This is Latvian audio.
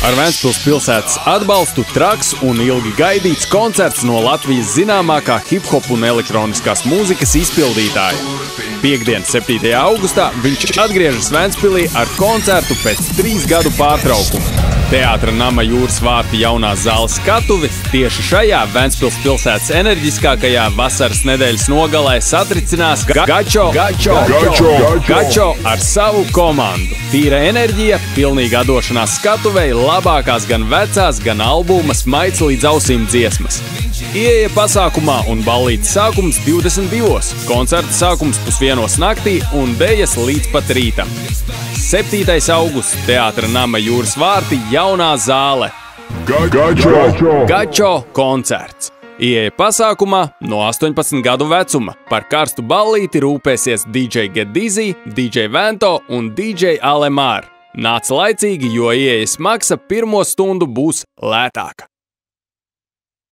Ar Ventspils pilsētas atbalstu traks un ilgi gaidīts koncerts no Latvijas zināmākā hip-hop un elektroniskās mūzikas izpildītāja. Piektdien, 7. augustā, viņš atgriežas Ventspilī ar koncertu pēc 3 gadu pārtraukumu. Teātra nama Jūras vārti jaunā zāles skatuvi tieši šajā Ventspils pilsētas enerģiskākajā vasaras nedēļas nogalē satricinās Gačo ar savu komandu. Tīra enerģija, pilnīga atdošanās skatuvei, labākās gan vecās, gan albuma smaids līdz ausīm dziesmas. Ieeja pasākumā un ballītes sākums 22. Koncerta sākums 1:00 naktī un dejas līdz pat rītam. 7. augusts, Teātra nama Jūras vārti jaunā zāle. Gačo koncerts. Ieeja pasākumā no 18 gadu vecuma. Par karstu ballīti rūpēsies DJ Get Dizzy, DJ Vento un DJ Alemār. Nāc laicīgi, jo ieejas maksa pirmo stundu būs lētāka.